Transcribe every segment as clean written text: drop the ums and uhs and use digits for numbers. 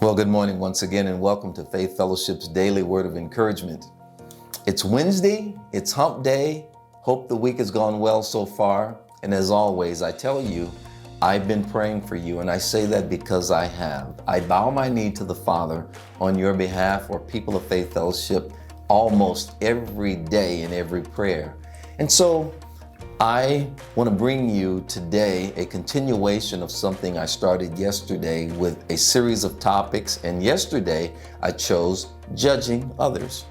Well, good morning once again, and welcome to Faith Fellowship's Daily Word of Encouragement. It's Wednesday, it's hump day. Hope the week has gone well so far. And as always, I tell you, I've been praying for you, and I say that because I have. I bow my knee to the Father on your behalf, or people of Faith Fellowship, almost every day in every prayer. And so I want to bring you today a continuation of something I started yesterday with a series of topics. And yesterday I chose judging others.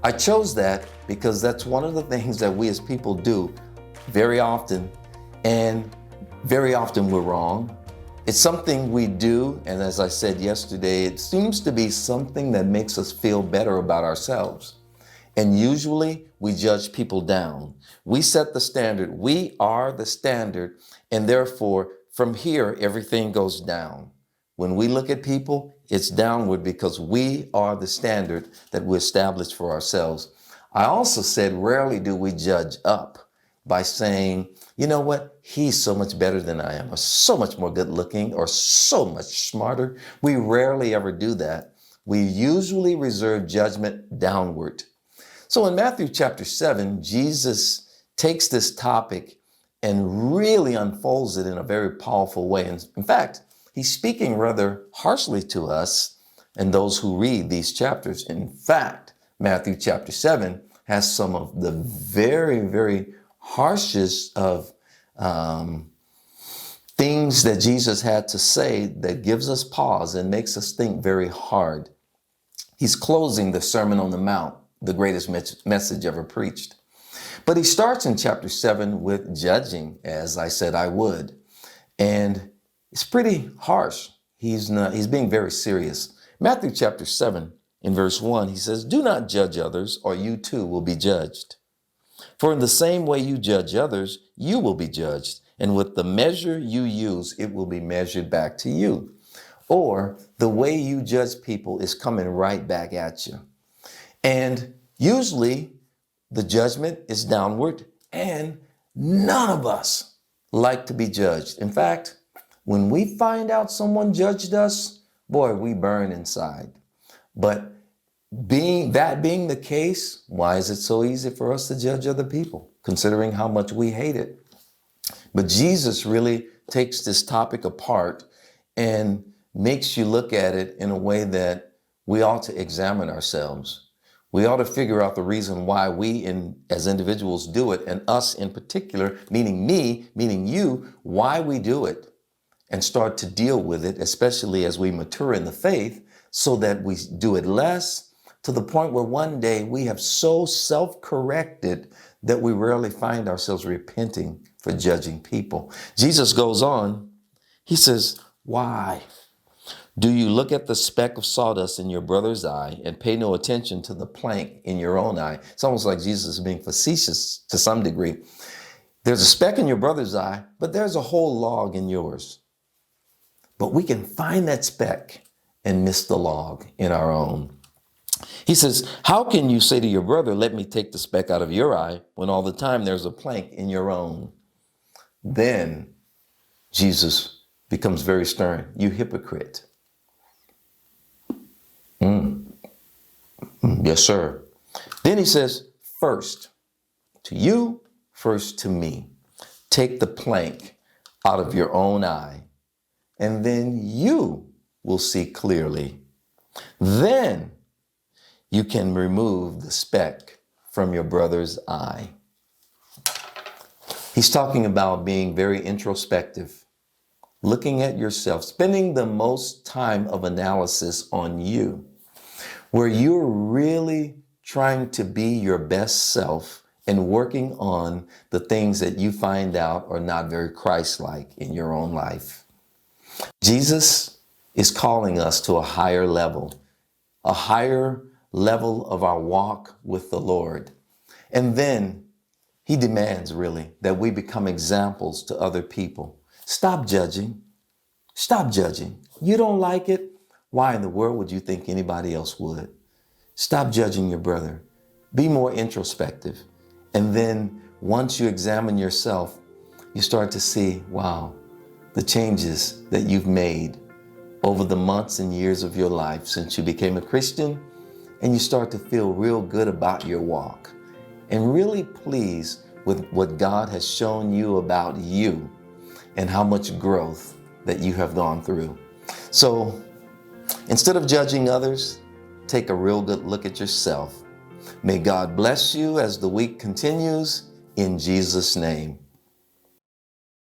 I chose that because that's one of the things that we as people do very often, and very often we're wrong. It's something we do, and as I said yesterday, it seems to be something that makes us feel better about ourselves. And usually we judge people down. We set the standard. We are the standard. And therefore, from here, everything goes down. When we look at people, it's downward because we are the standard that we establish for ourselves. I also said, rarely do we judge up by saying, you know what, he's so much better than I am, or so much more good looking, or so much smarter. We rarely ever do that. We usually reserve judgment downward. So in Matthew chapter 7, Jesus takes this topic and really unfolds it in a very powerful way. And in fact, he's speaking rather harshly to us and those who read these chapters. In fact, Matthew chapter 7 has some of the very, very harshest of things that Jesus had to say that gives us pause and makes us think very hard. He's closing the Sermon on the Mount, the greatest message ever preached. But he starts in chapter 7 with judging, as I said I would. And it's pretty harsh. He's being very serious. Matthew chapter 7 in verse 1, he says, "Do not judge others, or you too will be judged. For in the same way you judge others, you will be judged. And with the measure you use, it will be measured back to you." Or the way you judge people is coming right back at you. And usually the judgment is downward, and none of us like to be judged. In fact, when we find out someone judged us, boy, we burn inside. But being the case, why is it so easy for us to judge other people, considering how much we hate it? But Jesus really takes this topic apart and makes you look at it in a way that we ought to examine ourselves. We ought to figure out the reason why we as individuals do it, and us in particular, meaning me, meaning you, why we do it, and start to deal with it, especially as we mature in the faith, so that we do it less, to the point where one day we have so self-corrected that we rarely find ourselves repenting for judging people. Jesus goes on, he says, "Why do you look at the speck of sawdust in your brother's eye and pay no attention to the plank in your own eye?" It's almost like Jesus is being facetious to some degree. There's a speck in your brother's eye, but there's a whole log in yours. But we can find that speck and miss the log in our own. He says, "How can you say to your brother, 'Let me take the speck out of your eye,' when all the time there's a plank in your own?" Then Jesus becomes very stern. "You hypocrite." Yes, sir. Then he says, "First to you, first to me. Take the plank out of your own eye, and then you will see clearly. Then you can remove the speck from your brother's eye." He's talking about being very introspective, looking at yourself, spending the most time of analysis on you, where you're really trying to be your best self and working on the things that you find out are not very Christ-like in your own life. Jesus is calling us to a higher level of our walk with the Lord. And then he demands really that we become examples to other people. Stop judging. Stop judging. You don't like it? Why in the world would you think anybody else would? Stop judging your brother. Be more introspective. And then once you examine yourself, you start to see, wow, the changes that you've made over the months and years of your life since you became a Christian, and you start to feel real good about your walk and really pleased with what God has shown you about you and how much growth that you have gone through. So instead of judging others, take a real good look at yourself. May God bless you as the week continues in Jesus' name.